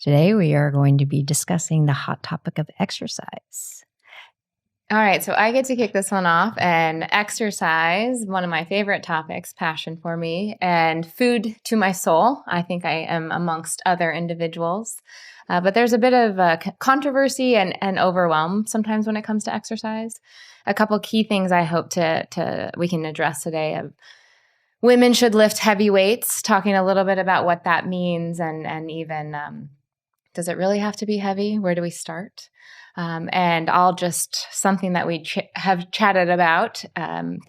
Today we are going to be discussing the hot topic of exercise. All right, so I get to kick this one off, and exercise, one of my favorite topics, passion for me, and food to my soul. I think I am amongst other individuals. But there's a bit of controversy and overwhelm sometimes when it comes to exercise. A couple key things I hope we can address today. Women should lift heavy weights, talking a little bit about what that means, and even does it really have to be heavy? Where do we start? And all just something that we have chatted about,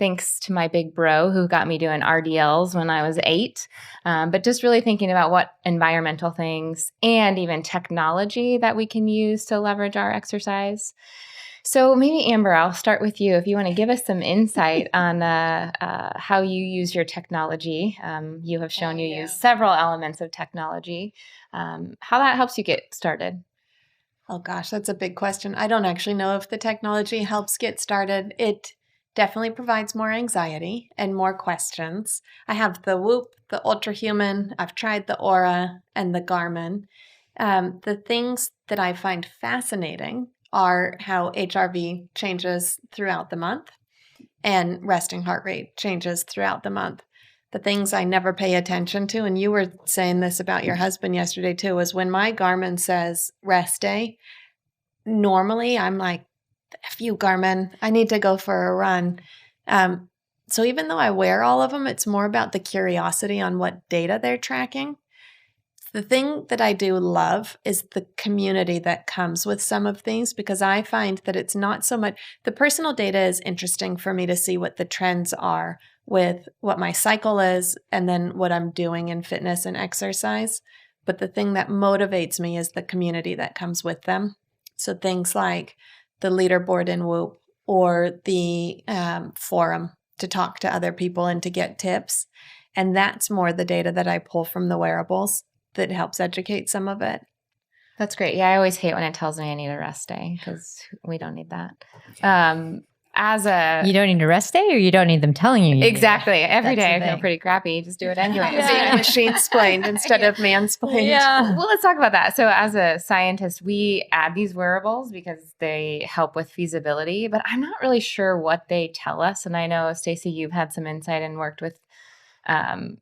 thanks to my big bro who got me doing RDLs when I was 8. But just really thinking about what environmental things and even technology that we can use to leverage our exercise. So maybe, Amber, I'll start with you. If you want to give us some insight on how you use your technology. You have shown you use several elements of technology. How that helps you get started. Oh gosh, that's a big question. I don't actually know if the technology helps get started. It definitely provides more anxiety and more questions. I have the Whoop, the Ultrahuman, I've tried the Aura and the Garmin. The things that I find fascinating are how HRV changes throughout the month and resting heart rate changes throughout the month. The things I never pay attention to, and you were saying this about your husband yesterday too, is when my Garmin says rest day, normally I'm like, F you, Garmin, I need to go for a run. So even though I wear all of them, it's more about the curiosity on what data they're tracking. The thing that I do love is the community that comes with some of these, because I find that it's not so much, the personal data is interesting for me to see what the trends are with what my cycle is and then what I'm doing in fitness and exercise. But the thing that motivates me is the community that comes with them. So things like the leaderboard in Whoop or the forum to talk to other people and to get tips. And that's more the data that I pull from the wearables that helps educate some of it. That's great. Yeah, I always hate when it tells me I need a rest day because we don't need that. You don't need a rest day, or you don't need them telling you? Exactly. Every day I feel pretty crappy. Just do it anyway. Being machine-splained instead of man-splained. Yeah. Well, let's talk about that. So as a scientist, we add these wearables because they help with feasibility, but I'm not really sure what they tell us. And I know, Stacy, you've had some insight and worked with,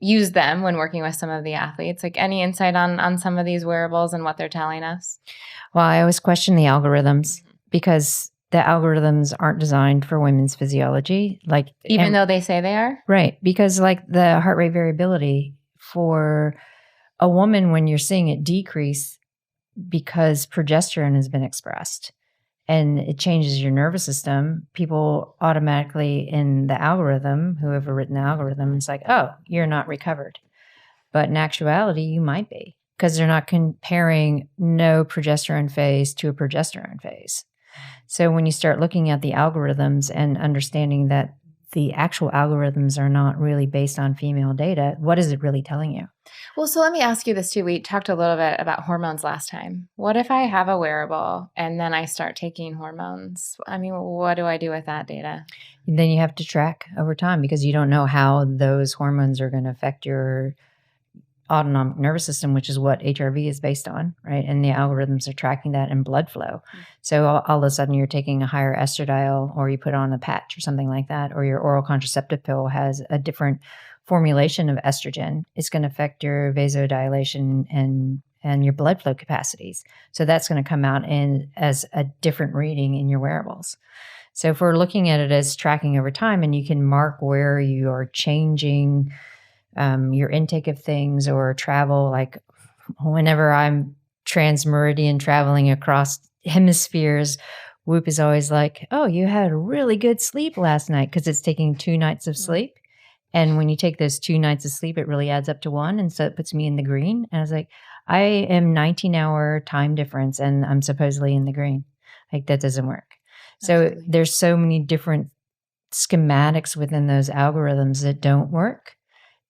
used them when working with some of the athletes. Like, any insight on some of these wearables and what they're telling us? Well, I always question the algorithms because the algorithms aren't designed for women's physiology. Even though they say they are? Right. Because like the heart rate variability for a woman, when you're seeing it decrease because progesterone has been expressed and it changes your nervous system, people automatically in the algorithm, whoever written the algorithm, is like, oh, you're not recovered. But in actuality, you might be, because they're not comparing no progesterone phase to a progesterone phase. So when you start looking at the algorithms and understanding that the actual algorithms are not really based on female data, what is it really telling you? Well, so let me ask you this too. We talked a little bit about hormones last time. What if I have a wearable and then I start taking hormones? I mean, what do I do with that data? Then you have to track over time, because you don't know how those hormones are going to affect your autonomic nervous system, which is what HRV is based on, right? And the algorithms are tracking that in blood flow. Mm-hmm. So all of a sudden you're taking a higher estradiol, or you put on a patch or something like that, or your oral contraceptive pill has a different formulation of estrogen. It's going to affect your vasodilation and your blood flow capacities. So that's going to come out in as a different reading in your wearables. So if we're looking at it as tracking over time, and you can mark where you are changing your intake of things or travel, like whenever I'm transmeridian traveling across hemispheres, Whoop is always like, oh, you had a really good sleep last night, because it's taking 2 nights of sleep. And when you take those 2 nights of sleep, it really adds up to 1. And so it puts me in the green. And I was like, I am 19-hour time difference and I'm supposedly in the green. Like, that doesn't work. So there's so many different schematics within those algorithms that don't work.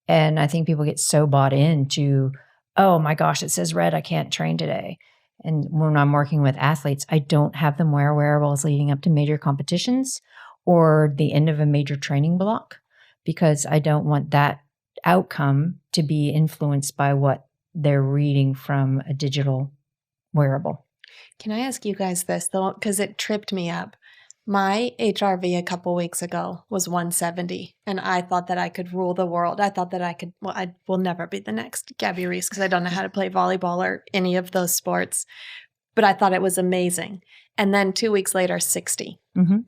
And I think people get so bought into, oh my gosh, it says red, I can't train today. And when I'm working with athletes, I don't have them wear wearables leading up to major competitions or the end of a major training block, because I don't want that outcome to be influenced by what they're reading from a digital wearable. Can I ask you guys this though? Because it tripped me up. My HRV a couple weeks ago was 170, and I thought that I could rule the world. I thought that I could, well, I will never be the next Gabby Reece because I don't know how to play volleyball or any of those sports, but I thought it was amazing. And then 2 weeks later, 60. Mm-hmm.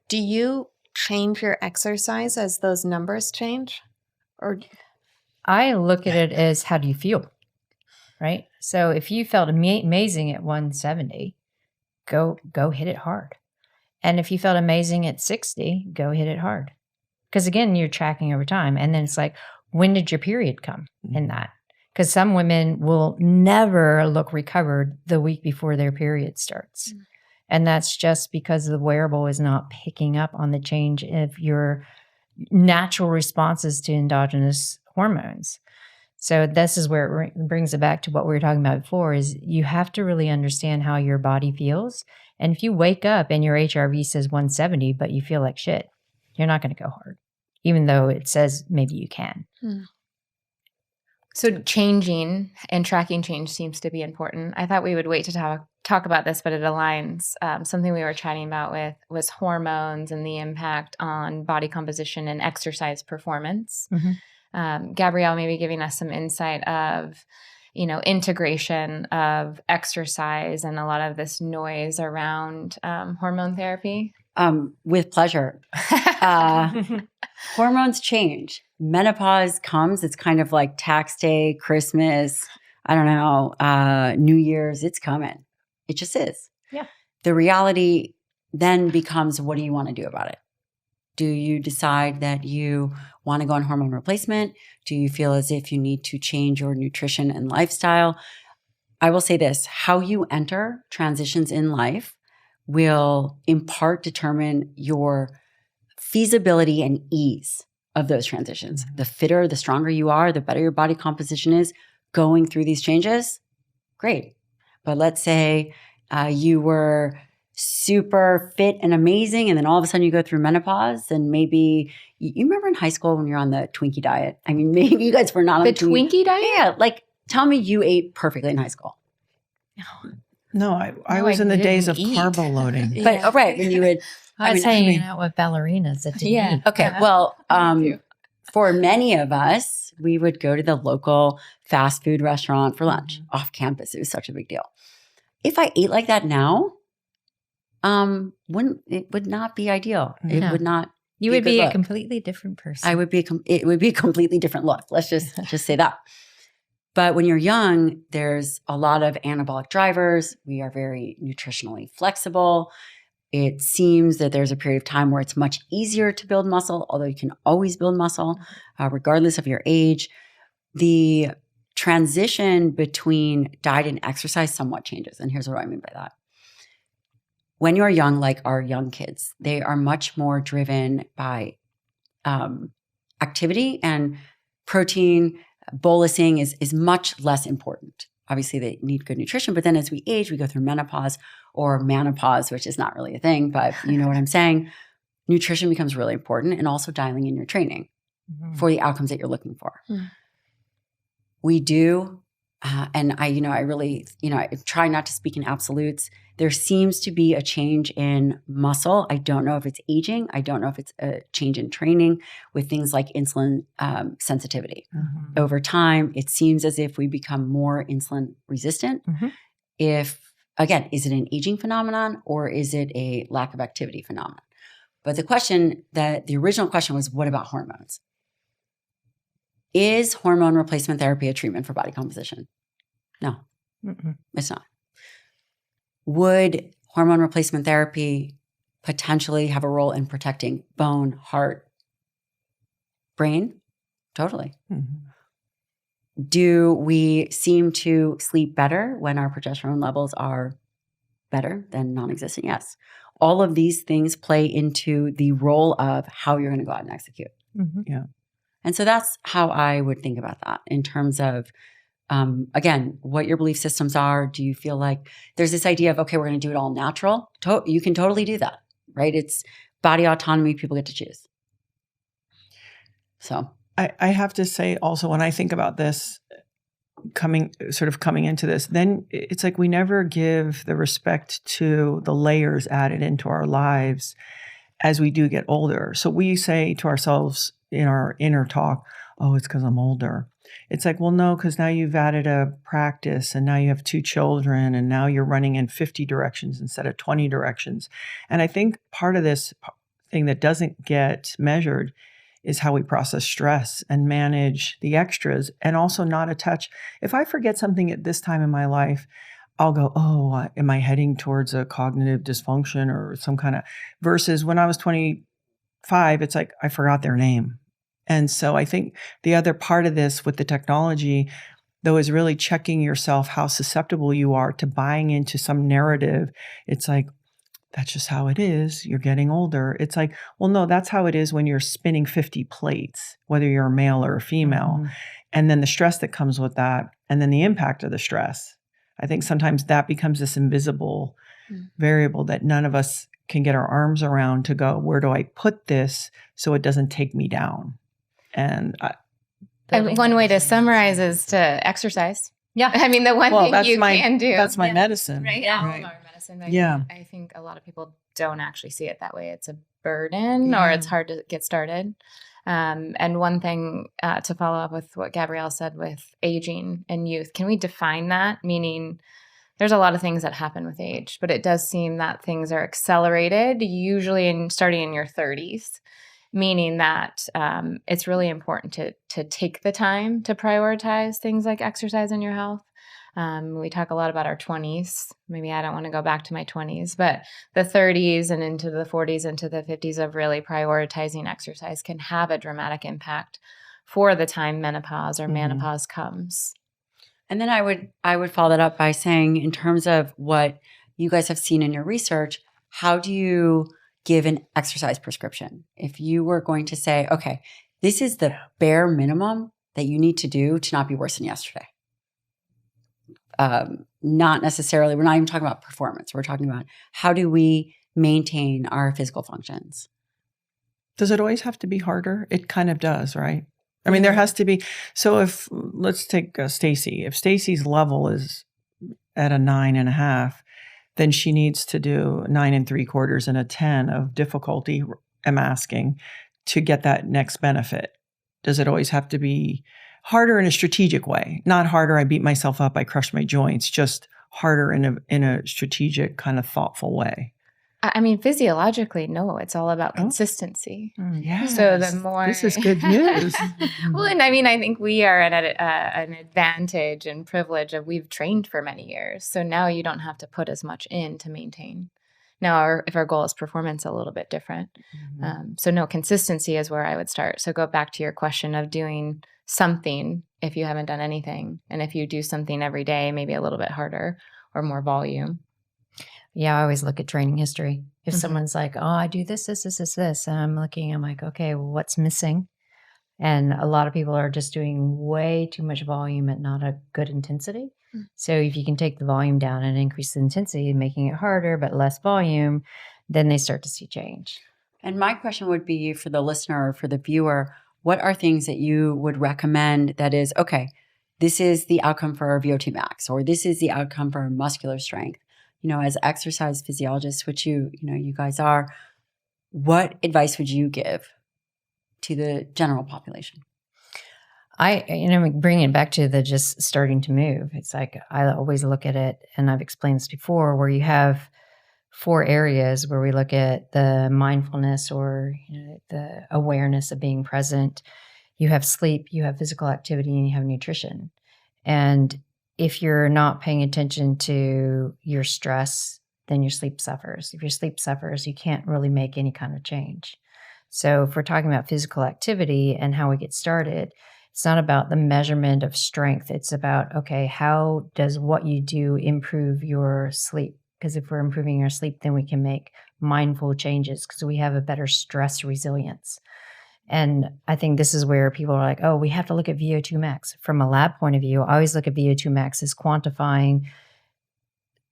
Do you change your exercise as those numbers change? Or I look at it as how do you feel, right? So if you felt amazing at 170, go hit it hard. And if you felt amazing at 60, go hit it hard. Because again, you're tracking over time. And then it's like, when did your period come in that? Because some women will never look recovered the week before their period starts. And that's just because the wearable is not picking up on the change of your natural responses to endogenous hormones. So this is where it brings it back to what we were talking about before, is you have to really understand how your body feels. And if you wake up and your HRV says 170, but you feel like shit, you're not going to go hard, even though it says maybe you can. So changing and tracking change seems to be important. I thought we would wait to talk about this, but it aligns. Something we were chatting about with was hormones and the impact on body composition and exercise performance. Gabrielle maybe giving us some insight of, integration of exercise and a lot of this noise around hormone therapy. With pleasure. Hormones change. Menopause comes. It's kind of like tax day, Christmas, I don't know, New Year's. It's coming. It just is. Yeah. The reality then becomes, what do you want to do about it? Do you decide that you want to go on hormone replacement? Do you feel as if you need to change your nutrition and lifestyle? I will say this, how you enter transitions in life will in part determine your feasibility and ease of those transitions. The fitter, the stronger you are, the better your body composition is going through these changes, great. But let's say you were super fit and amazing, and then all of a sudden you go through menopause, and maybe you remember in high school when you're on the Twinkie diet. I mean, maybe you guys were not on the Twinkie diet. Yeah, like tell me you ate perfectly in high school. No, I was in the days of eat. carbo loading. But right when you would, I was hanging out with ballerinas that didn't eat. Okay, well, for many of us, we would go to the local fast food restaurant for lunch off campus. It was such a big deal. If I ate like that now, it would not be ideal. It would not. You would be a a completely different person. I would be. It would be a completely different look. Let's just say that. But when you're young, there's a lot of anabolic drivers. We are very nutritionally flexible. It seems that there's a period of time where it's much easier to build muscle, although you can always build muscle, regardless of your age. The transition between diet and exercise somewhat changes. And here's what I mean by that. When you're young, like our young kids, they are much more driven by activity, and protein. Bolusing is much less important. Obviously, they need good nutrition, but then as we age, we go through menopause or menopause, which is not really a thing, but you know what I'm saying? Nutrition becomes really important, and also dialing in your training for the outcomes that you're looking for. We do, and I really, I try not to speak in absolutes. There seems to be a change in muscle. I don't know if it's aging. I don't know if it's a change in training with things like insulin sensitivity. Over time, it seems as if we become more insulin resistant. If, again, is it an aging phenomenon or is it a lack of activity phenomenon? But the original question was, what about hormones? Is hormone replacement therapy a treatment for body composition? No, it's not. Would hormone replacement therapy potentially have a role in protecting bone, heart, brain? Totally. Do we seem to sleep better when our progesterone levels are better than non-existent? Yes. All of these things play into the role of how you're going to go out and execute. Yeah. And so that's how I would think about that in terms of, again, what your belief systems are. Do you feel like there's this idea of, okay, we're going to do it all natural? You can totally do that, right? It's body autonomy. People get to choose. So I have to say also, when I think about this, coming into this, then it's like we never give the respect to the layers added into our lives as we do get older. So we say to ourselves in our inner talk, oh, it's because I'm older. It's like, well, no, because now you've added a practice and now you have 2 children and now you're running in 50 directions instead of 20 directions. And I think part of this thing that doesn't get measured is how we process stress and manage the extras, and also not attach. If I forget something at this time in my life, I'll go, oh, am I heading towards a cognitive dysfunction or some kind of, versus when I was 25, it's like, I forgot their name. And so I think the other part of this with the technology, though, is really checking yourself how susceptible you are to buying into some narrative. It's like, that's just how it is. You're getting older. It's like, well, no, that's how it is when you're spinning 50 plates, whether you're a male or a female. Mm-hmm. And then the stress that comes with that, and then the impact of the stress. I think sometimes that becomes this invisible variable that none of us can get our arms around to go, where do I put this so it doesn't take me down? And one way to summarize is to exercise. Yeah. I mean, the one thing you can do. That's my medicine. Right. Yeah. Right. Our medicine. I think a lot of people don't actually see it that way. It's a burden or it's hard to get started. And one thing to follow up with what Gabrielle said with aging and youth, can we define that? Meaning there's a lot of things that happen with age, but it does seem that things are accelerated, usually starting in your 30s. Meaning that it's really important to take the time to prioritize things like exercise in your health. We talk a lot about our 20s. Maybe I don't want to go back to my 20s, but the 30s and into the 40s, into the 50s of really prioritizing exercise can have a dramatic impact for the time menopause or menopause comes. And then I would follow that up by saying, in terms of what you guys have seen in your research, how do you give an exercise prescription? If you were going to say, okay, this is the bare minimum that you need to do to not be worse than yesterday. Not necessarily, we're not even talking about performance. We're talking about how do we maintain our physical functions? Does it always have to be harder? It kind of does, right? I mean, there has to be. So if, let's take Stacy. If Stacy's level is at a 9.5, then she needs to do 9 3/4 and a 10 of difficulty, I'm asking, to get that next benefit. Does it always have to be harder in a strategic way? Not harder, I beat myself up, I crushed my joints, just harder in a strategic, kind of thoughtful way. I mean, physiologically, no, it's all about consistency. Yes. So the more... This is good news. Well, and I mean, I think we are at an advantage and privilege of we've trained for many years. So now you don't have to put as much in to maintain. Now, if our goal is performance, a little bit different. So no, consistency is where I would start. So go back to your question of doing something if you haven't done anything. And if you do something every day, maybe a little bit harder or more volume. Yeah, I always look at training history. If someone's like, oh, I do this, and I'm like, okay, well, what's missing? And a lot of people are just doing way too much volume at not a good intensity. So if you can take the volume down and increase the intensity, making it harder but less volume, then they start to see change. And my question would be for the listener or for the viewer, what are things that you would recommend that is, okay, this is the outcome for our VO2 max, or this is the outcome for our muscular strength? You know, as exercise physiologists, which you guys are, what advice would you give to the general population? Bringing it back to the just starting to move. It's like, I always look at it, and I've explained this before, where you have 4 areas where we look at the mindfulness or the awareness of being present. You have sleep, you have physical activity, and you have nutrition. And if you're not paying attention to your stress, then your sleep suffers. If your sleep suffers, you can't really make any kind of change. So if we're talking about physical activity and how we get started, it's not about the measurement of strength. It's about, okay, how does what you do improve your sleep? Because if we're improving our sleep, then we can make mindful changes because we have a better stress resilience. And I think this is where people are like, oh, we have to look at VO2 max. From a lab point of view, I always look at VO2 max as quantifying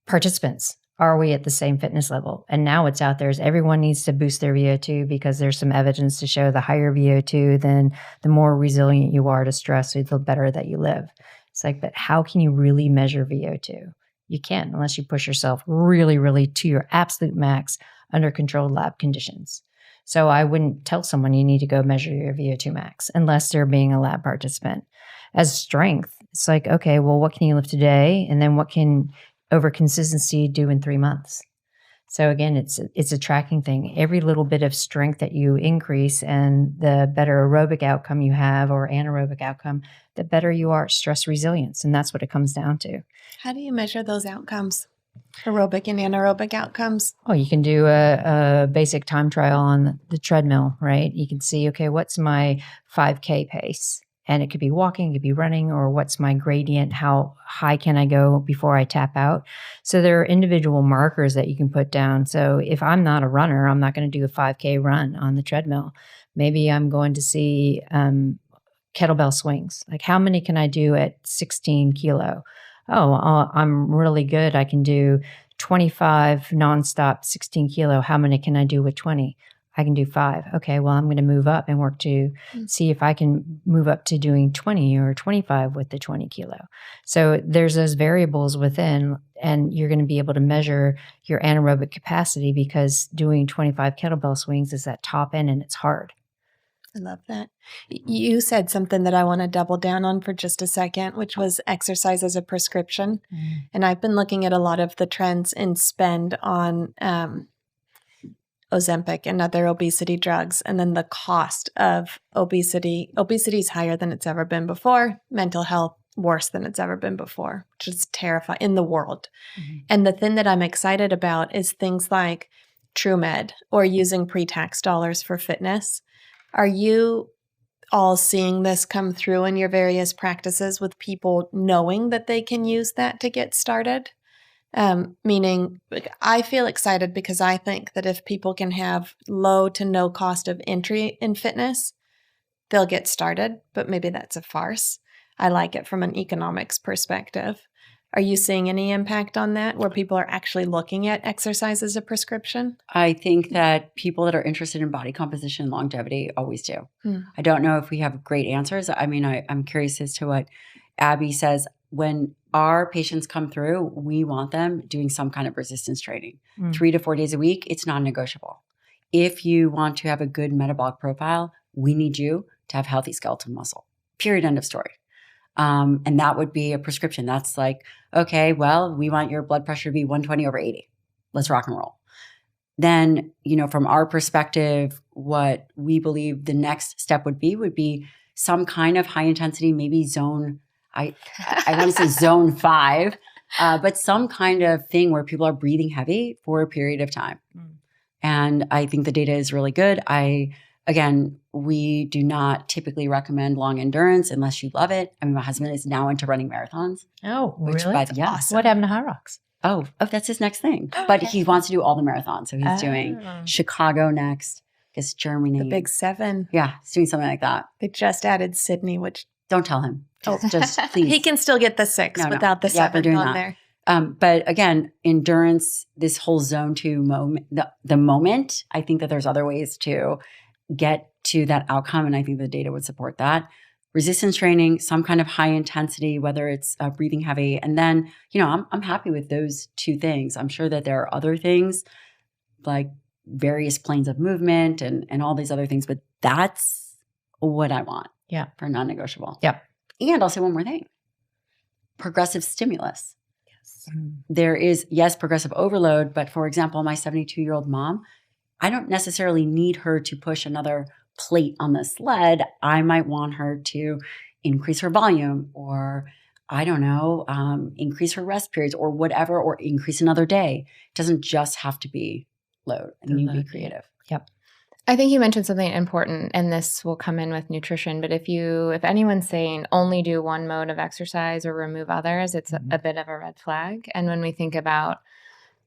participants. are we at the same fitness level? And now what's out there is everyone needs to boost their VO2 because there's some evidence to show the higher VO2, then the more resilient you are to stress, so the better that you live. It's like, but how can you really measure VO2? You can't unless you push yourself really, really to your absolute max under controlled lab conditions. So I wouldn't tell someone you need to go measure your VO2 max unless they're being a lab participant. As strength, it's like, okay, well, what can you lift today? And then what can over consistency do in 3 months? So again, it's a tracking thing. Every little bit of strength that you increase and the better aerobic outcome you have or anaerobic outcome, the better you are at stress resilience. And that's what it comes down to. How do you measure those outcomes? Aerobic and anaerobic outcomes? Oh, you can do a basic time trial on the treadmill, right? You can see, okay, what's my 5K pace? And it could be walking, it could be running, or what's my gradient? How high can I go before I tap out? So there are individual markers that you can put down. So if I'm not a runner, I'm not going to do a 5K run on the treadmill. Maybe I'm going to see kettlebell swings. Like how many can I do at 16 kilo? Oh, I'm really good. I can do 25 nonstop, 16 kilo. How many can I do with 20? I can do 5. Okay, well, I'm going to move up and work to see if I can move up to doing 20 or 25 with the 20 kilo. So there's those variables within, and you're going to be able to measure your anaerobic capacity because doing 25 kettlebell swings is that top end and it's hard. I love that. You said something that I want to double down on for just a second, which was exercise as a prescription. And I've been looking at a lot of the trends in spend on Ozempic and other obesity drugs, and then the cost of obesity. Obesity is higher than it's ever been before. Mental health worse than it's ever been before, which is terrifying in the world. And the thing that I'm excited about is things like TrueMed or using pre-tax dollars for fitness. Are you all seeing this come through in your various practices with people knowing that they can use that to get started? Meaning, I feel excited because I think that if people can have low to no cost of entry in fitness, they'll get started, but maybe that's a farce. I like it from an economics perspective. Are you seeing any impact on that where people are actually looking at exercise as a prescription? I think that people that are interested in body composition and longevity always do. I don't know if we have great answers. I mean, I'm curious as to what Abbie says. When our patients come through, we want them doing some kind of resistance training. 3 to 4 days a week, it's non-negotiable. If you want to have a good metabolic profile, we need you to have healthy skeletal muscle. Period, end of story. And that would be a prescription. That's like, okay, well, we want your blood pressure to be 120/80. Let's rock and roll. Then, from our perspective, what we believe the next step would be some kind of high intensity, maybe zone, I want to say zone 5, but some kind of thing where people are breathing heavy for a period of time. And I think the data is really good. Again, we do not typically recommend long endurance unless you love it. I mean, my husband is now into running marathons. Oh, Which, really? yeah. Awesome. What happened to High Rocks? Oh, that's his next thing. But he wants to do all the marathons. So he's doing Chicago next, I guess Germany. The Big 7. Yeah, he's doing something like that. They just added Sydney, which Don't tell him. Just please. he can still get the 6 No. without the Yeah, we're 7 doing on that. there. But again, endurance, this whole zone 2 moment, the moment, I think that there's other ways to get to that outcome. And I think the data would support that. Resistance training, some kind of high intensity, whether it's breathing heavy. And then, I'm happy with those 2 things. I'm sure that there are other things like various planes of movement and all these other things, but that's what I want. Yeah. For non-negotiable. Yeah. And I'll say one more thing. Progressive stimulus. Yes. There is, yes, progressive overload, but for example, my 72-year-old mom, I don't necessarily need her to push another plate on the sled. I might want her to increase her volume or, I don't know, increase her rest periods or whatever, or increase another day. It doesn't just have to be load. And you be creative. Yep. I think you mentioned something important, and this will come in with nutrition, but if anyone's saying only do one mode of exercise or remove others, it's a bit of a red flag. And when we think about,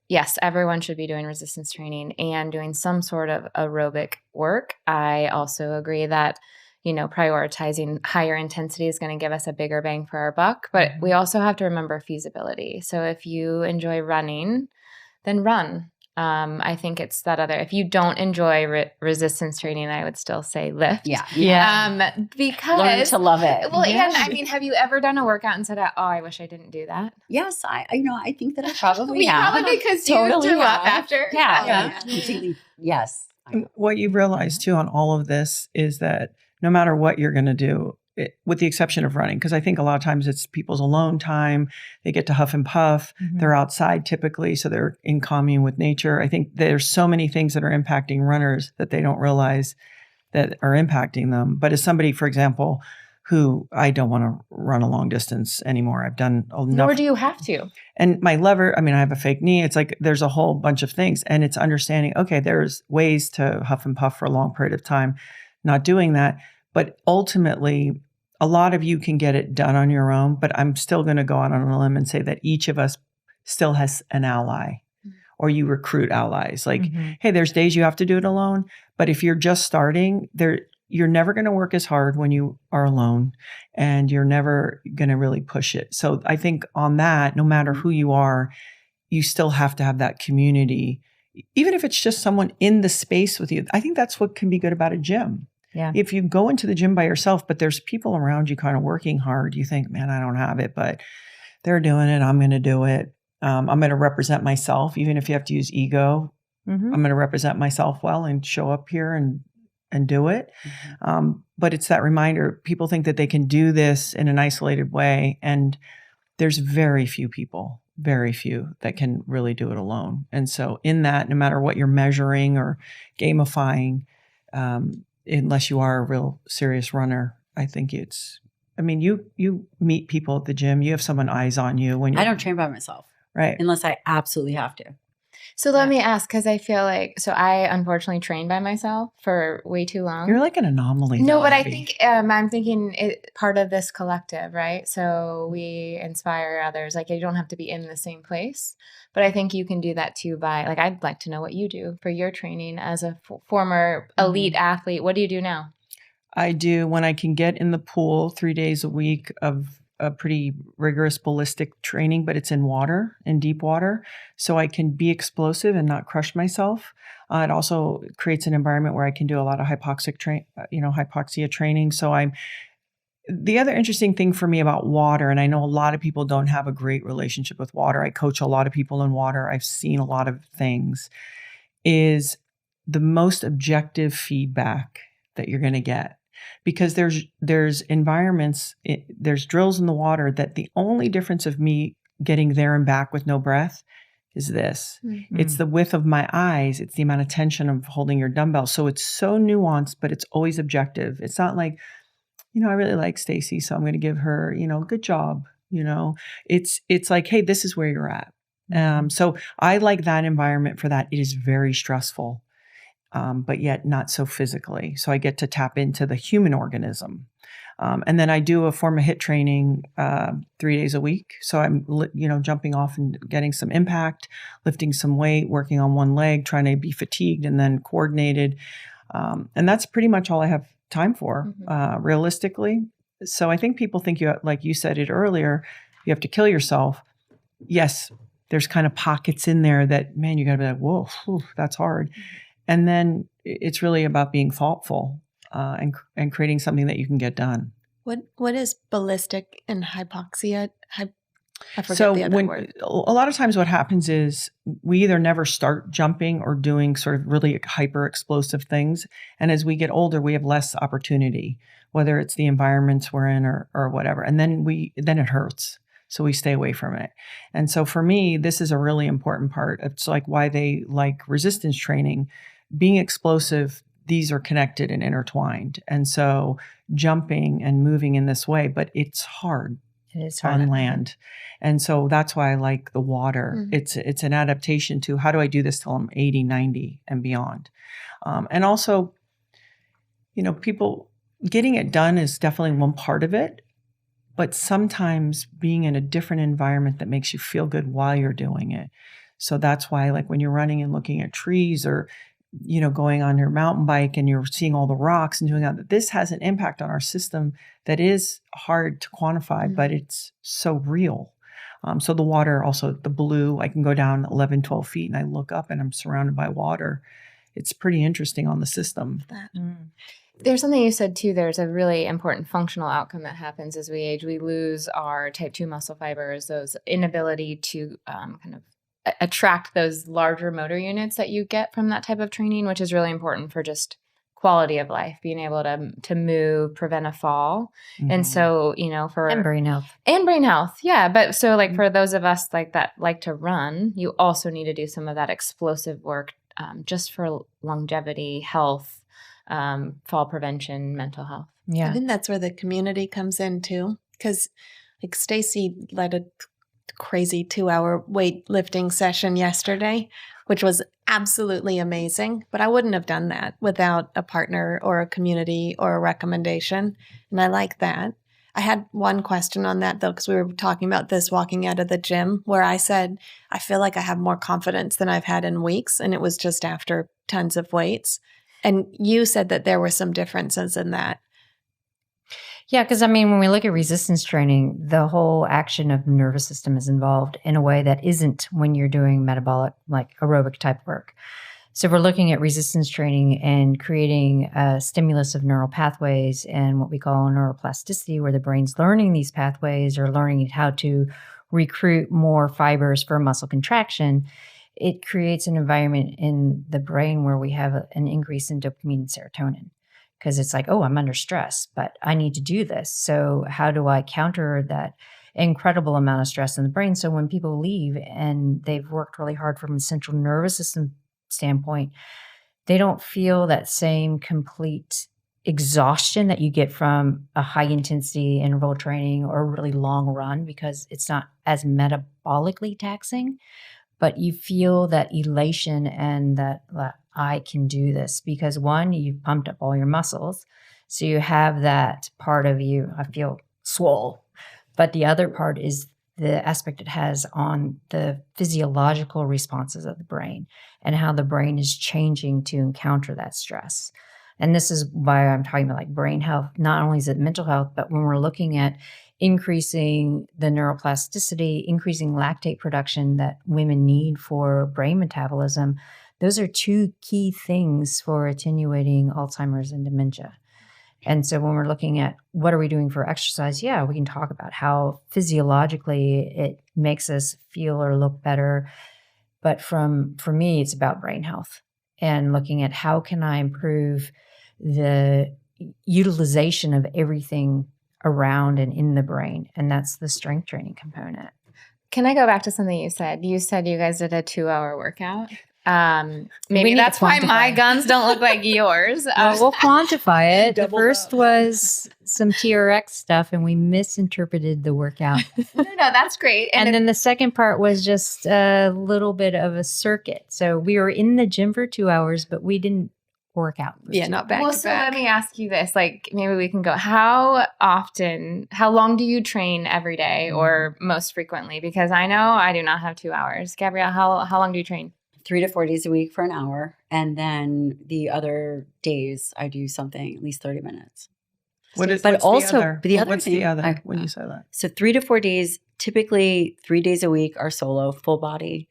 yes, everyone should be doing resistance training and doing some sort of aerobic work, I also agree that, prioritizing higher intensity is going to give us a bigger bang for our buck, but we also have to remember feasibility. So if you enjoy running, then run. I think it's that other, if you don't enjoy resistance training, I would still say lift. Yeah. Because Learn to love it. well, and I mean, have you ever done a workout and said, "Oh, I wish I didn't do that"? Yes, I think that I probably have. Probably because you Totally threw up have. after. Yeah. Completely. Yes. And what you realize too on all of this is that no matter what you're going to do, with the exception of running, because I think a lot of times it's people's alone time, they get to huff and puff, they're outside typically, so they're in commune with nature. I think there's so many things that are impacting runners that they don't realize that are impacting them. But as somebody, for example, who I don't want to run a long distance anymore, I've done enough. Nor do you have to. And my lever, I have a fake knee. It's like there's a whole bunch of things. And it's understanding, okay, there's ways to huff and puff for a long period of time, not doing that. But ultimately, a lot of you can get it done on your own. But I'm still going to go out on a limb and say that each of us still has an ally, or you recruit allies. Like, hey, there's days you have to do it alone. But if you're just starting, you're never going to work as hard when you are alone, and you're never going to really push it. So I think on that, no matter who you are, you still have to have that community, even if it's just someone in the space with you. I think that's what can be good about a gym. Yeah. If you go into the gym by yourself, but there's people around you kind of working hard, you think, man, I don't have it, but they're doing it. I'm going to do it. I'm going to represent myself, even if you have to use ego. I'm going to represent myself well and show up here and do it. But it's that reminder. People think that they can do this in an isolated way. And there's very few that can really do it alone. And so in that, no matter what you're measuring or gamifying, unless you are a real serious runner, I think you meet people at the gym, you have someone eyes on you when I don't train by myself. Right. Unless I absolutely have to. So let me ask, because I feel like, so I unfortunately trained by myself for way too long. You're like an anomaly. No, though, but I Abbie. think I'm thinking part of this collective, right? So we inspire others. Like, you don't have to be in the same place, but I think you can do that too by, like, I'd like to know what you do for your training as a former elite athlete. What do you do now? I do, when I can get in the pool 3 days a week of a pretty rigorous ballistic training, but it's in water, in deep water. So I can be explosive and not crush myself. It also creates an environment where I can do a lot of hypoxia training. So the other interesting thing for me about water, and I know a lot of people don't have a great relationship with water. I coach a lot of people in water. I've seen a lot of things, is the most objective feedback that you're going to get. Because there's environments, there's drills in the water that the only difference of me getting there and back with no breath is this. It's the width of my eyes. It's the amount of tension of holding your dumbbell. So it's so nuanced, but it's always objective. It's not like, I really like Stacy, so I'm going to give her, good job. It's like, hey, this is where you're at. So I like that environment for that. It is very stressful. But yet not so physically. So I get to tap into the human organism. And then I do a form of HIIT training 3 days a week. So I'm, jumping off and getting some impact, lifting some weight, working on one leg, trying to be fatigued and then coordinated. And that's pretty much all I have time for, realistically. So I think people think like you said it earlier, you have to kill yourself. Yes, there's kind of pockets in there that, man, you got to be like, whoa, that's hard. And then it's really about being thoughtful and creating something that you can get done. What is ballistic and hypoxia? I forget So the other word. A lot of times what happens is we either never start jumping or doing sort of really hyper explosive things. And as we get older, we have less opportunity, whether it's the environments we're in or whatever. And then it hurts. So we stay away from it. And so for me, this is a really important part. It's like why they like resistance training. Being explosive, these are connected and intertwined. And so jumping and moving in this way, but it's hard. It is hard on land. And so that's why I like the water. It's an adaptation to how do I do this till I'm 80, 90 and beyond. And also, people getting it done is definitely one part of it. But sometimes being in a different environment that makes you feel good while you're doing it. So that's why, like when you're running and looking at trees or, going on your mountain bike and you're seeing all the rocks and doing that, this has an impact on our system that is hard to quantify, but it's so real. So the water, also the blue, I can go down 11, 12 feet and I look up and I'm surrounded by water. It's pretty interesting on the system. There's something you said too. There's a really important functional outcome that happens as we age. We lose our type 2 muscle fibers, those inability to kind of attract those larger motor units that you get from that type of training, which is really important for just quality of life, being able to move, prevent a fall. And so, for And brain health. Yeah. But so like for those of us like that like to run, you also need to do some of that explosive work just for longevity, health, fall prevention, mental health. Yeah. I think that's where the community comes in too. Because like Stacy led a crazy 2-hour weightlifting session yesterday, which was absolutely amazing. But I wouldn't have done that without a partner or a community or a recommendation. And I like that. I had one question on that though, because we were talking about this walking out of the gym where I said, I feel like I have more confidence than I've had in weeks. And it was just after tons of weights. And you said that there were some differences in that. Yeah, because when we look at resistance training, the whole action of the nervous system is involved in a way that isn't when you're doing metabolic, like aerobic type work. So if we're looking at resistance training and creating a stimulus of neural pathways and what we call neuroplasticity, where the brain's learning these pathways or learning how to recruit more fibers for muscle contraction, it creates an environment in the brain where we have an increase in dopamine and serotonin. Because it's like, oh, I'm under stress, but I need to do this. So how do I counter that incredible amount of stress in the brain? So when people leave and they've worked really hard from a central nervous system standpoint, they don't feel that same complete exhaustion that you get from a high intensity interval training or a really long run, because it's not as metabolically taxing, but you feel that elation and that I can do this because one, you've pumped up all your muscles. So you have that part of you, I feel swole. But the other part is the aspect it has on the physiological responses of the brain and how the brain is changing to encounter that stress. And this is why I'm talking about like brain health. Not only is it mental health, but when we're looking at increasing the neuroplasticity, increasing lactate production that women need for brain metabolism, those are two key things for attenuating Alzheimer's and dementia. And so when we're looking at what are we doing for exercise, yeah, we can talk about how physiologically it makes us feel or look better. But for me, it's about brain health and looking at how can I improve the utilization of everything around and in the brain. And that's the strength training component. Can I go back to something you said? You said you guys did a 2-hour workout. We Maybe need that's to why quantify. my guns don't look like yours. We'll quantify it. The Doubled first up. was some TRX stuff, and we misinterpreted the workout. No, that's great. And then the second part was just a little bit of a circuit. So we were in the gym for 2 hours, but we didn't work out. for Yeah, 2 not back well, to so back. let me ask you this. Like, maybe we can go. How long do you train every day or most frequently? Because I know I do not have 2 hours. Gabrielle, how long do you train? 3 to 4 days a week for an hour. And then the other days I do something at least 30 minutes. But But what's also, the other, the other what's thing, the other I- when you say that? So 3 to 4 days, typically 3 days a week are solo, full body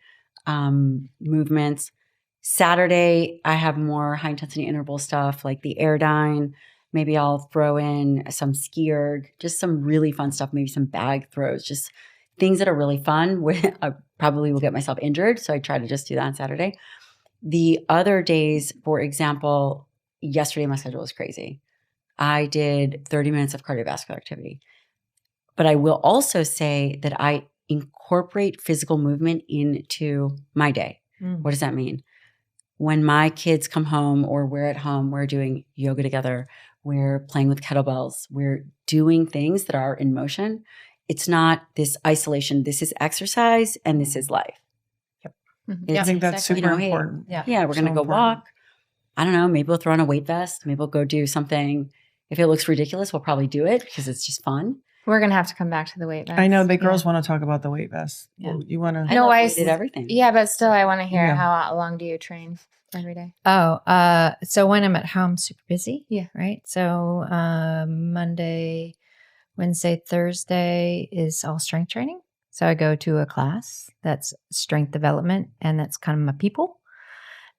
movements. Saturday, I have more high intensity interval stuff like the Airdyne. Maybe I'll throw in some ski erg, just some really fun stuff, maybe some bag throws, just things that are really fun. I probably will get myself injured, so I try to just do that on Saturday. The other days, for example, yesterday my schedule was crazy. I did 30 minutes of cardiovascular activity. But I will also say that I incorporate physical movement into my day. What does that mean? When my kids come home or we're at home, we're doing yoga together, we're playing with kettlebells, we're doing things that are in motion. It's not this isolation. This is exercise and this is life. Mhm. I think that's exactly. super hey, important. Yeah. Yeah, we're going to So go important. walk. I don't know. Maybe we'll throw on a weight vest. Maybe we'll go do something. If it looks ridiculous, we'll probably do it because it's just fun. We're going to have to come back to the weight vest. I know the girls want to talk about the weight vest. Yeah. You want to? No, I did everything. Yeah, but still, I want to hear Yeah. how long do you train every day? So when I'm at home, super busy. Yeah. Right. So Monday, Wednesday, Thursday is all strength training. So I go to a class that's strength development, and that's kind of my people.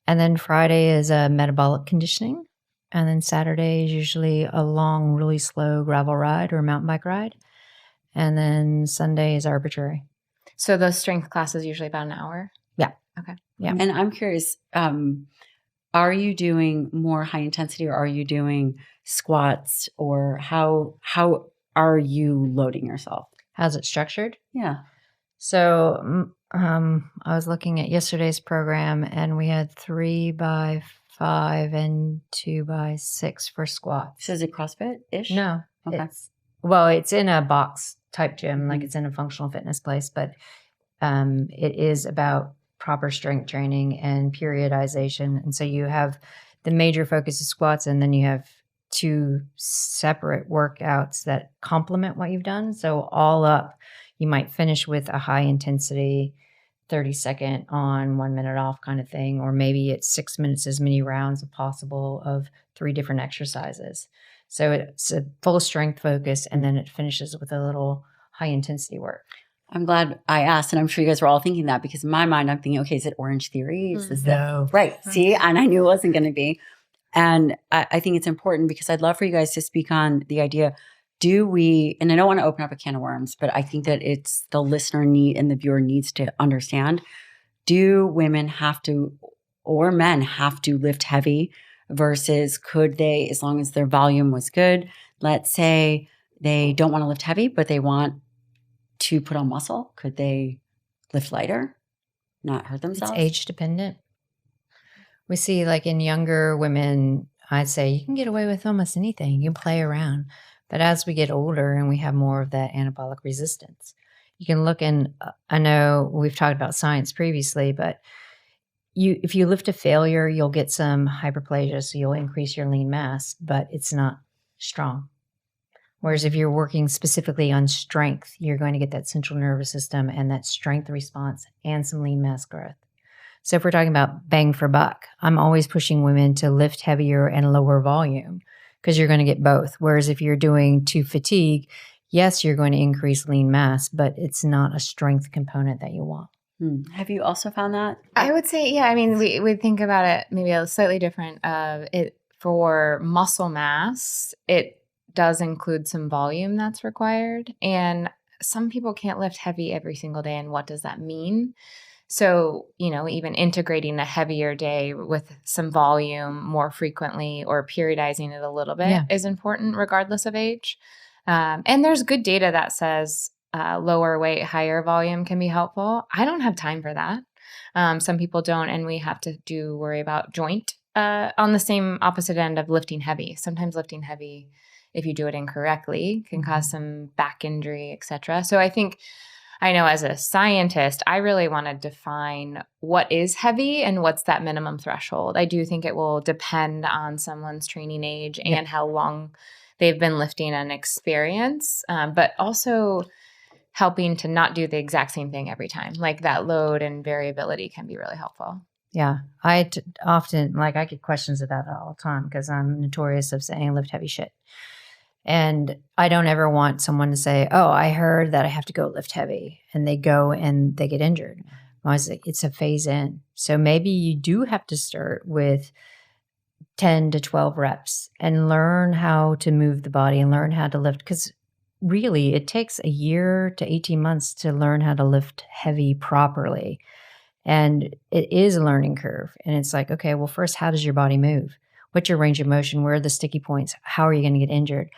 And then Friday is a metabolic conditioning. And then Saturday is usually a long, really slow gravel ride or mountain bike ride. And then Sunday is arbitrary. So those strength classes usually about an hour? Yeah. Okay. Yeah. And I'm curious, are you doing more high intensity, or are you doing squats, or how are you loading yourself? How's it structured? Yeah. So I was looking at yesterday's program, and we had 3x5 and 2x6 for squats. So is it CrossFit-ish? No. Okay. It's in a box type gym, like Mhm. it's in a functional fitness place, but it is about proper strength training and periodization. And so you have the major focus of squats, and then you have 2 separate workouts that complement what you've done. So all up, you might finish with a high intensity 30-second on, 1 minute off kind of thing, or maybe it's 6 minutes, as many rounds as possible of 3 different exercises. So it's a full strength focus, and then it finishes with a little high intensity work. I'm glad I asked, and I'm sure you guys were all thinking that, because in my mind, I'm thinking, okay, is it Orange Theory? Is this No. right? See, and I knew it wasn't going to be. And I think it's important, because I'd love for you guys to speak on the idea. Do we, and I don't want to open up a can of worms, but I think that it's the listener need and the viewer needs to understand. Do women have to, or men have to, lift heavy, versus could they, as long as their volume was good? Let's say they don't want to lift heavy, but they want to put on muscle. Could they lift lighter, not hurt It's themselves? age dependent. We see, like, in younger women, I'd say you can get away with almost anything. You can play around. But as we get older and we have more of that anabolic resistance, you can look in, I know we've talked about science previously, but if you lift a failure, you'll get some hyperplasia, so you'll increase your lean mass, but it's not strong. Whereas if you're working specifically on strength, you're going to get that central nervous system and that strength response and some lean mass growth. So if we're talking about bang for buck, I'm always pushing women to lift heavier and lower volume, because you're going to get both. Whereas if you're doing to fatigue, yes, you're going to increase lean mass, but it's not a strength component that you want. Have you also found that? I would say, yeah. I mean, we think about it maybe a slightly different. It for muscle mass, it does include some volume that's required, and some people can't lift heavy every single day. And what does that mean? So, even integrating a heavier day with some volume more frequently, or periodizing it a little bit, is important regardless of age. And there's good data that says lower weight, higher volume can be helpful. I don't have time for that. Some people don't, and we have to worry about joint on the same opposite end of lifting heavy. Sometimes lifting heavy, if you do it incorrectly, can cause some back injury, etc. So I know as a scientist, I really want to define what is heavy and what's that minimum threshold. I do think it will depend on someone's training age and how long they've been lifting and experience, but also helping to not do the exact same thing every time. Like that load and variability can be really helpful. Yeah. I often, I get questions about that all the time, because I'm notorious of saying lift heavy shit. And I don't ever want someone to say, oh, I heard that I have to go lift heavy, and they go and they get injured. I was like, it's a phase in. So maybe you do have to start with 10 to 12 reps and learn how to move the body and learn how to lift. Because really, it takes a year to 18 months to learn how to lift heavy properly. And it is a learning curve. And it's like, okay, well, first, how does your body move? What's your range of motion? Where are the sticky points? How are you going to get injured?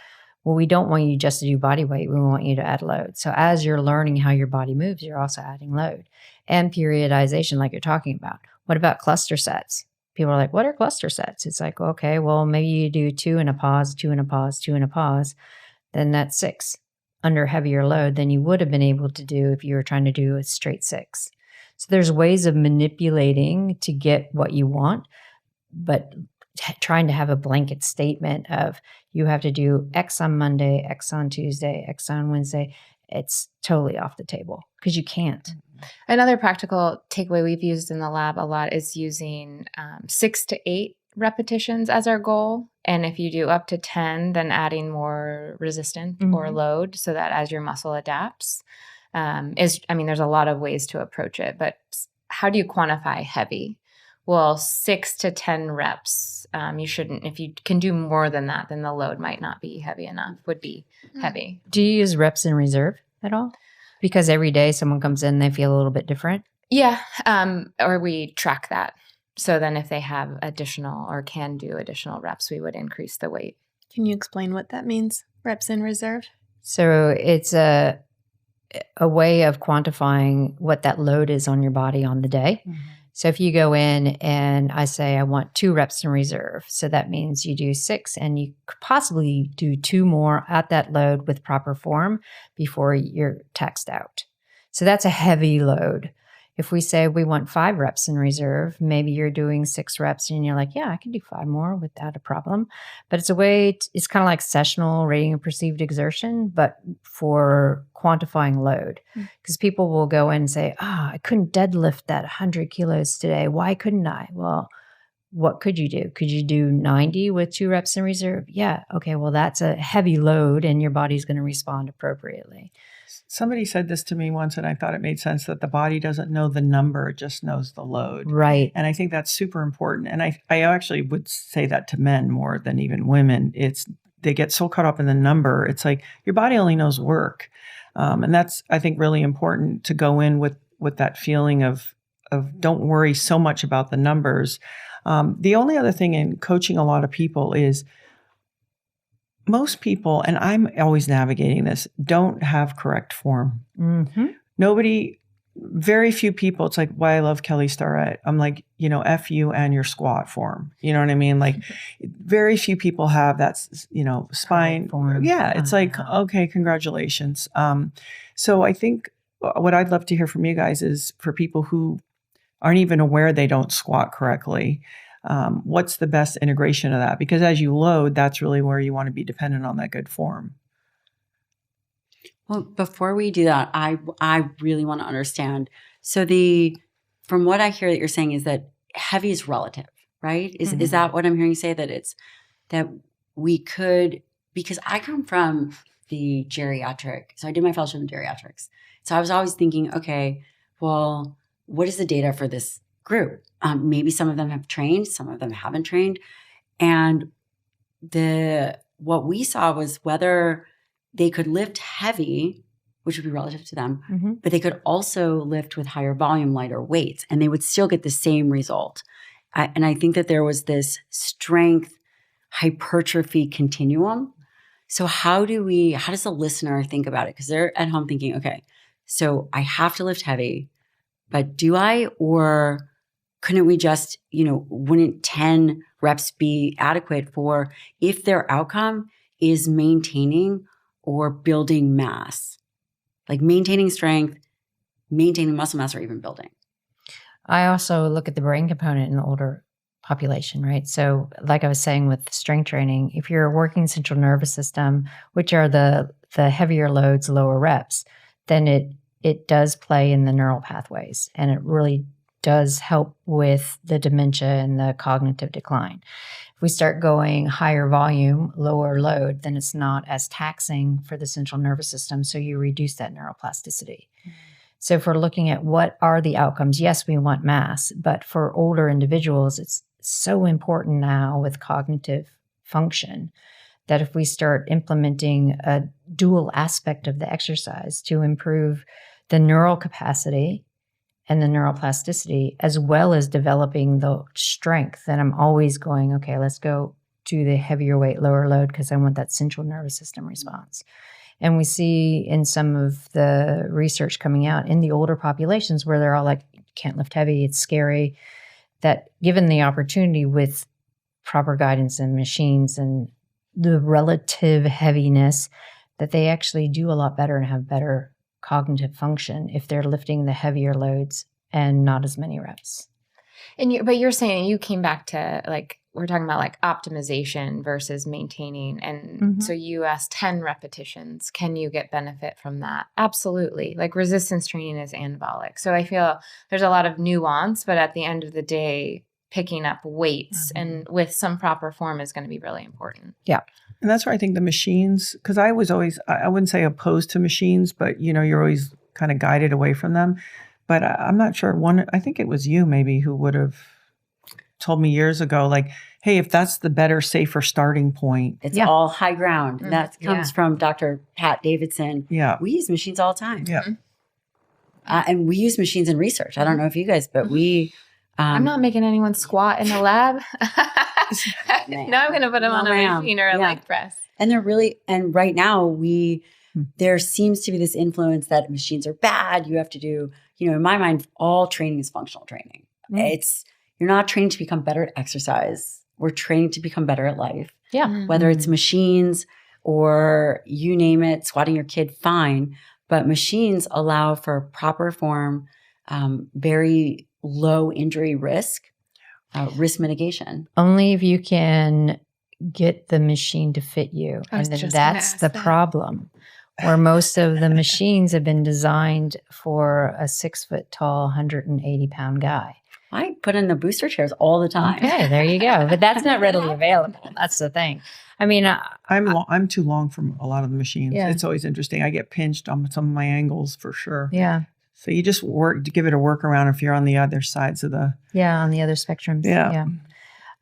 Well, we don't want you just to do body weight. We want you to add load. So as you're learning how your body moves, you're also adding load and periodization, like you're talking about. What about cluster sets? People are like, what are cluster sets? It's like, okay, well, maybe you do 2 and a pause, 2 and a pause, 2 and a pause. Then that's 6 under heavier load than you would have been able to do if you were trying to do a straight 6. So there's ways of manipulating to get what you want, but trying to have a blanket statement of you have to do X on Monday, X on Tuesday, X on Wednesday, it's totally off the table, because you can't. Another practical takeaway we've used in the lab a lot is using 6 to 8 repetitions as our goal. And if you do up to 10, then adding more resistance or load, so that as your muscle adapts. there's a lot of ways to approach it, but how do you quantify heavy? Well, 6 to 10 reps. You shouldn't, if you can do more than that, then the load might not be heavy enough, would be heavy. Do you use reps in reserve at all? Because every day someone comes in, they feel a little bit different. Yeah. Or we track that. So then if they have additional or can do additional reps, we would increase the weight. Can you explain what that means? Reps in reserve? So it's a way of quantifying what that load is on your body on the day. Mm-hmm. So if you go in and I say, I want 2 reps in reserve. So that means you do 6 and you could possibly do 2 more at that load with proper form before you're taxed out. So that's a heavy load. If we say we want 5 reps in reserve, maybe you're doing 6 reps and you're like, yeah, I can do 5 more without a problem. But it's a way, it's kind of like sessional rating of perceived exertion, but for quantifying load. Because people will go in and say, I couldn't deadlift that 100 kilos today. Why couldn't I? Well, what could you do? Could you do 90 with 2 reps in reserve? Yeah. Okay. Well, that's a heavy load and your body's going to respond appropriately. Somebody said this to me once, and I thought it made sense that the body doesn't know the number, it just knows the load. Right. And I think that's super important. And I actually would say that to men more than even women. They get so caught up in the number. It's like your body only knows work. And that's, I think, really important to go in with that feeling of don't worry so much about the numbers. The only other thing in coaching a lot of people is most people, and I'm always navigating this, don't have correct form. Mm-hmm. Very few people, it's like why I love Kelly Starrett. I'm like, F you and your squat form. You know what I mean? Like very few people have that, spine form. Yeah. It's like, okay, congratulations. So I think what I'd love to hear from you guys is for people who aren't even aware they don't squat correctly. What's the best integration of that? Because as you load, that's really where you want to be dependent on that good form. Well, before we do that, I really want to understand. So from what I hear that you're saying is that heavy is relative, right? Is that what I'm hearing you say? That we could, because I come from the geriatric, so I did my fellowship in geriatrics. So I was always thinking, okay, well, what is the data for this group? Maybe some of them have trained, some of them haven't trained. And what we saw was whether they could lift heavy, which would be relative to them, but they could also lift with higher volume, lighter weights, and they would still get the same result. And I think that there was this strength hypertrophy continuum. So how does the listener think about it? Because they're at home thinking, okay, so I have to lift heavy, but do I, or couldn't we just, wouldn't 10 reps be adequate for if their outcome is maintaining or building mass, like maintaining strength, maintaining muscle mass, or even building? I also look at the brain component in the older population, right? So like I was saying with strength training, if you're working central nervous system, which are the heavier loads, lower reps, then it does play in the neural pathways, and it really does help with the dementia and the cognitive decline. If we start going higher volume, lower load, then it's not as taxing for the central nervous system, so you reduce that neuroplasticity. So if we're looking at what are the outcomes, yes, we want mass, but for older individuals, it's so important now with cognitive function that if we start implementing a dual aspect of the exercise to improve the neural capacity and the neuroplasticity, as well as developing the strength, then I'm always going, okay, let's go to the heavier weight, lower load, because I want that central nervous system response. And we see in some of the research coming out in the older populations where they're all like, can't lift heavy, it's scary, that given the opportunity with proper guidance and machines and the relative heaviness, that they actually do a lot better and have better cognitive function if they're lifting the heavier loads and not as many reps. But you're saying you came back to we're talking about optimization versus maintaining. And so you asked 10 repetitions. Can you get benefit from that? Absolutely. Resistance training is anabolic. So I feel there's a lot of nuance, but at the end of the day, picking up weights and with some proper form is going to be really important. Yeah. And that's where I think the machines, because I was always, I wouldn't say opposed to machines, but you're always kind of guided away from them. But I'm not sure. I think it was you maybe who would have told me years ago, like, hey, if that's the better, safer starting point. It's all high ground. Mhm. That comes from Dr. Pat Davidson. Yeah. We use machines all the time. Yeah. And we use machines in research. I don't know if you guys, but we. I'm not making anyone squat in the lab. Now I'm going to put them on a machine or a leg press. And they're really, and right now there seems to be this influence that machines are bad. You have to do, in my mind, all training is functional training. You're not training to become better at exercise. We're training to become better at life. Yeah. Whether it's machines or you name it, squatting your kid, fine. But machines allow for proper form, very low injury risk mitigation. Only if you can get the machine to fit you. I was And then just gonna that's ask the that. problem. Where most of the machines have been designed for a 6 foot tall, 180 pound guy. I put in the booster chairs all the time. Okay, there you go. But that's not readily available. That's the thing. I mean, I'm too long for a lot of the machines. Yeah. It's always interesting. I get pinched on some of my angles for sure. yeah. So you just give it a workaround if you're on the other sides of the. Yeah, on the other spectrums. Yeah.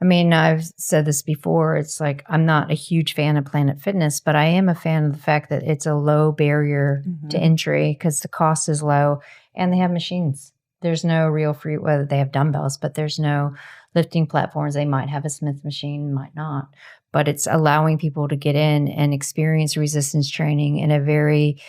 I mean, I've said this before. It's like I'm not a huge fan of Planet Fitness, but I am a fan of the fact that it's a low barrier to entry because the cost is low and they have machines. There's no real free, whether they have dumbbells, but there's no lifting platforms. They might have a Smith machine, might not. But it's allowing people to get in and experience resistance training in a very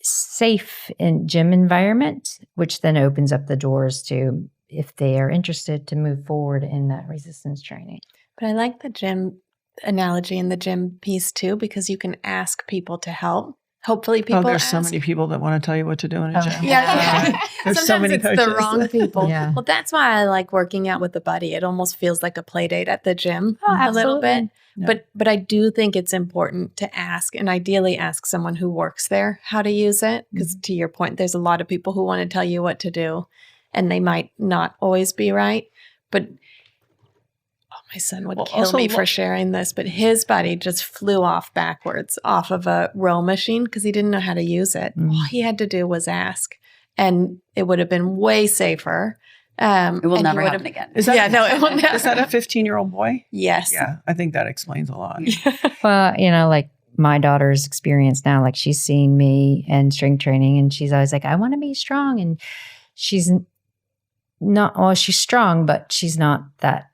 safe gym environment, which then opens up the doors to, if they are interested, to move forward in that resistance training. But I like the gym analogy and the gym piece too, because you can ask people to help. Hopefully people there's ask. so many people that want to tell you what to do in a gym. Yeah. There's Sometimes so many it's coaches. the wrong people. Yeah. Well, that's why I like working out with a buddy. It almost feels like a play date at the gym Oh, a little bit. Yeah. But I do think it's important to ask, and ideally ask someone who works there how to use it. Because to your point, there's a lot of people who want to tell you what to do, and they might not always be right. But my son would kill also me for sharing this, but his buddy just flew off backwards off of a row machine because he didn't know how to use it. All he had to do was ask, and it would have been way safer. It will and never he would happen have- again. Is that, Yeah, no, it will never. Is that a 15-year-old boy? Yes. Yeah, I think that explains a lot. Well, like my daughter's experience now, like she's seen me and strength training, and she's always like, I want to be strong. And she's not, well, she's strong, but she's not that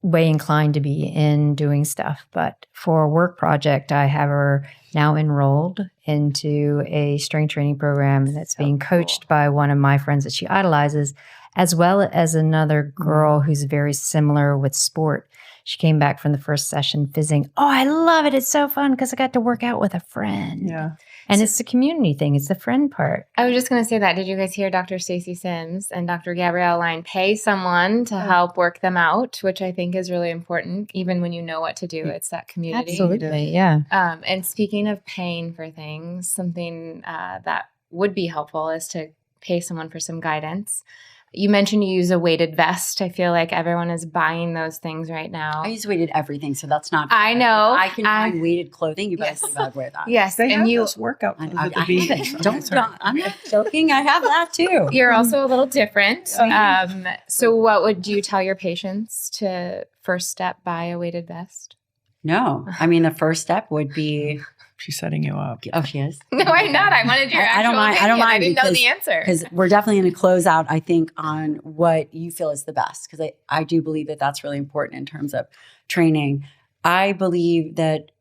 way inclined to be in doing stuff. But for a work project, I have her now enrolled into a strength training program that's being coached by one of my friends that she idolizes, as well as another girl who's very similar with sport. She came back from the first session fizzing. Oh, I love it. It's so fun because I got to work out with a friend. Yeah. And it's the community thing. It's the friend part. I was just going to say that. Did you guys hear Dr. Stacy Sims and Dr. Gabrielle Lyon pay someone to help work them out, which I think is really important, even when you know what to do. It's that community. Absolutely. Yeah. And speaking of paying for things, something that would be helpful is to pay someone for some guidance. You mentioned you use a weighted vest. I feel like everyone is buying those things right now. I use weighted everything, so that's not. I know. If I can find weighted clothing. You better Yes. believe I'd wear that. Yes, They and have you those workout I, clothes I, at the I beach. have it. I'm not joking. I have that too. you're also a little different. Oh, So what would you tell your patients to first step buy a weighted vest? No, I mean the first step would be. She's setting you up. Oh, she is. No, I'm not. I wanted your I don't actual mind- I opinion. don't mind didn't know because- the answer. Because we're definitely going to close out, I think, on what you feel is the best. Because I do believe that that's really important in terms of training. I believe that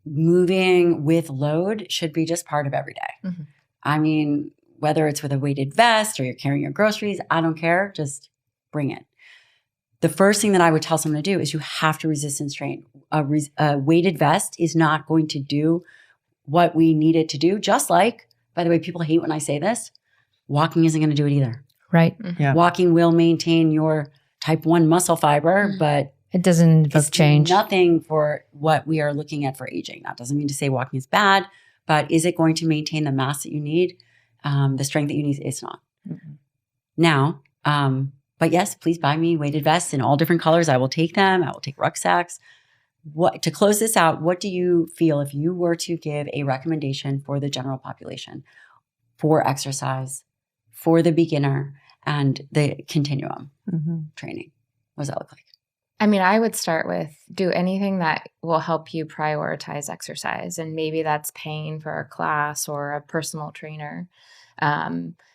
moving with load should be just part of every day. Mhm. I mean, whether it's with a weighted vest or you're carrying your groceries, I don't care. Just bring it. The first thing that I would tell someone to do is you have to resistance train. A weighted vest is not going to do what we need it to do. Just like, by the way, people hate when I say this, walking isn't going to do it either. Right. Yeah. Walking will maintain your type 1 muscle fiber, but It doesn't invoke it's change. nothing for what we are looking at for aging. That doesn't mean to say walking is bad, but is it going to maintain the mass that you need, the strength that you need? It's not. Mhm. Now, but yes, please buy me weighted vests in all different colors. I will take them. I will take rucksacks. To close this out, what do you feel if you were to give a recommendation for the general population for exercise, for the beginner, and the continuum training? What does that look like? I mean, I would start with do anything that will help you prioritize exercise. And maybe that's paying for a class or a personal trainer,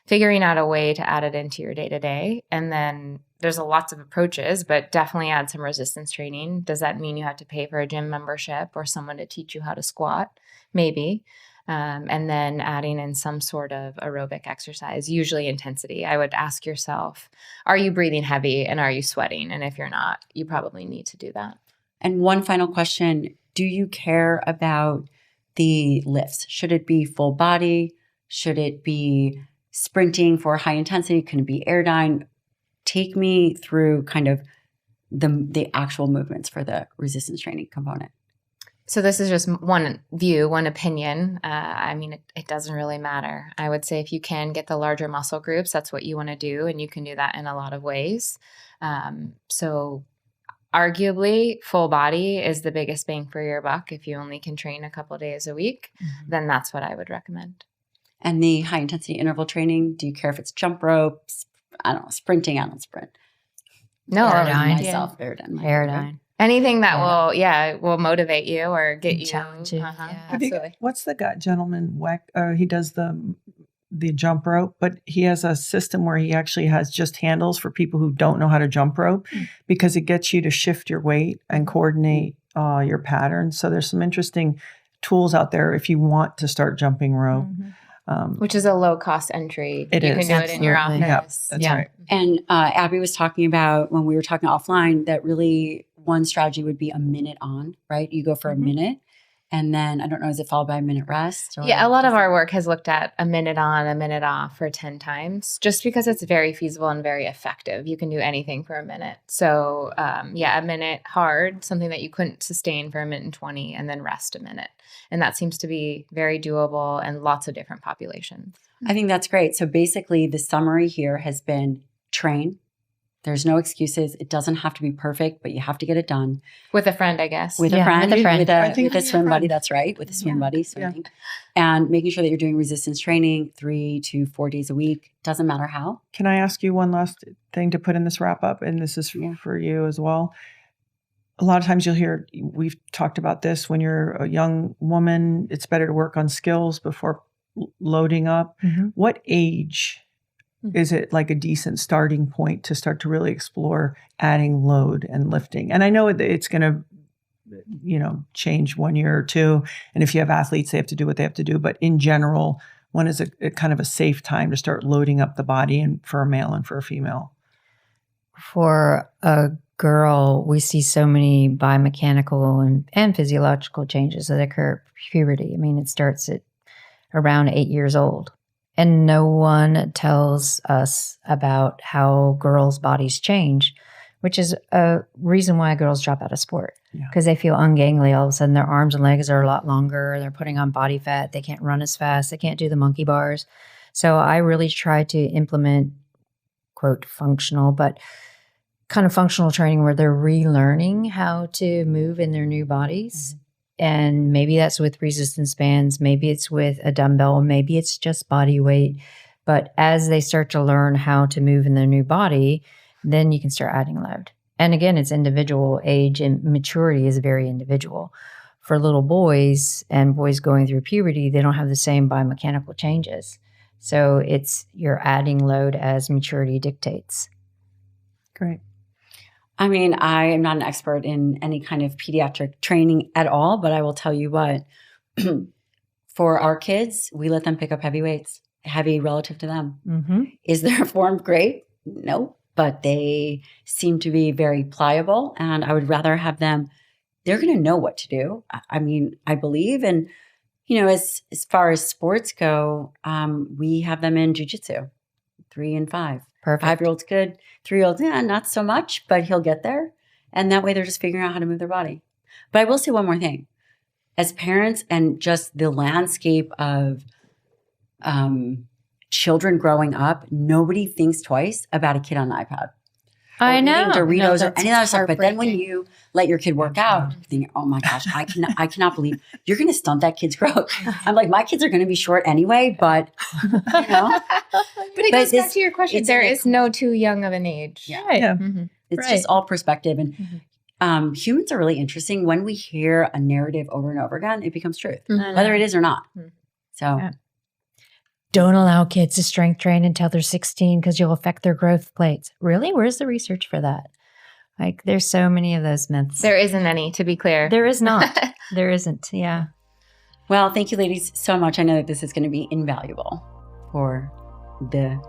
figuring out a way to add it into your day to day. And then there's lots of approaches, but definitely add some resistance training. Does that mean you have to pay for a gym membership or someone to teach you how to squat? Maybe. And then adding in some sort of aerobic exercise, usually intensity. I would ask yourself, are you breathing heavy and are you sweating? And if you're not, you probably need to do that. And one final question. Do you care about the lifts? Should it be full body? Should it be sprinting for high intensity? Can it be airdyne? Take me through kind of the actual movements for the resistance training component. So this is just one view, one opinion. I mean, it doesn't really matter. I would say if you can get the larger muscle groups, that's what you want to do. And you can do that in a lot of ways. So arguably, full body is the biggest bang for your buck. If you only can train a couple of days a week, then that's what I would recommend. And the high intensity interval training, do you care if it's jump ropes? I don't know, sprinting. I don't sprint. No, Airdyne. Myself, airdyne. Airdyne. Anything that will motivate you or get you. Challenge you. Uh-huh. Yeah. Absolutely. What's the guy gentleman? He does the jump rope, but he has a system where he actually has just handles for people who don't know how to jump rope because it gets you to shift your weight and coordinate your patterns. So there's some interesting tools out there if you want to start jumping rope. Which is a low cost entry. It you is. can do it in your Absolutely. office. Yep, that's right. And Abbie was talking about when we were talking offline that really one strategy would be a minute on, right? You go for a minute and then, I don't know, is it followed by a minute rest? Or Yeah, a lot of our work has looked at a minute on, a minute off for 10 times, just because it's very feasible and very effective. You can do anything for a minute. So a minute hard, something that you couldn't sustain for a minute and 20, and then rest a minute. And that seems to be very doable and lots of different populations. I think that's great. So basically the summary here has been train. There's no excuses. It doesn't have to be perfect, but you have to get it done. With a friend, I guess. With Yeah, a friend, with a friend. with a swim buddy. That's right. With a swim buddy, swimming. And making sure that you're doing resistance training 3 to 4 days a week. Doesn't matter how. Can I ask you one last thing to put in this wrap up? And this is for you as well. A lot of times you'll hear, we've talked about this, when you're a young woman, it's better to work on skills before loading up. What age is it like a decent starting point to start to really explore adding load and lifting? And I know it's going to, change 1 year or two. And if you have athletes, they have to do what they have to do. But in general, when is a kind of a safe time to start loading up the body, and for a male and for a female? For a girl, we see so many biomechanical and physiological changes that occur at puberty. I mean, it starts at around 8 years old. And no one tells us about how girls' bodies change, which is a reason why girls drop out of sport. Because they feel ungainly. All of a sudden, their arms and legs are a lot longer. They're putting on body fat. They can't run as fast. They can't do the monkey bars. So I really try to implement, quote, functional, but kind of functional training where they're relearning how to move in their new bodies. And maybe that's with resistance bands. Maybe it's with a dumbbell. Maybe it's just body weight. But as they start to learn how to move in their new body, then you can start adding load. And again, it's individual. Age and maturity is very individual. For little boys and boys going through puberty, they don't have the same biomechanical changes. So you're adding load as maturity dictates. Great. I mean, I am not an expert in any kind of pediatric training at all, but I will tell you what, for our kids, we let them pick up heavy weights, heavy relative to them. Is their form great? No, but they seem to be very pliable, and I would rather have them, they're going to know what to do. I mean, I believe, and as far as sports go, we have them in jiu-jitsu, 3 and 5. Perfect. 5-year-old's good. 3-year-old, not so much, but he'll get there. And that way they're just figuring out how to move their body. But I will say one more thing. As parents and just the landscape of children growing up, nobody thinks twice about a kid on an iPad. I eating know. Doritos No, or that's any other stuff. But then when heartbreaking. you let your kid work out, you think, oh my gosh, I cannot believe you're going to stunt that kid's growth. I'm like, my kids are going to be short anyway, but you know, But it goes back to your question. it's There an- is no too young of an age. Yeah. Right. Yeah. Mhm. It's Right. just all perspective. And Mhm. humans are really interesting. When we hear a narrative over and over again, it becomes truth, Mhm. whether it is or not. Mhm. So Yeah. Don't allow kids to strength train until they're 16 because you'll affect their growth plates. Really? Where's the research for that? Like, there's so many of those myths. There isn't any, to be clear. There is not. There isn't. Yeah. well, thank you ladies so much. I know that this is going to be invaluable for the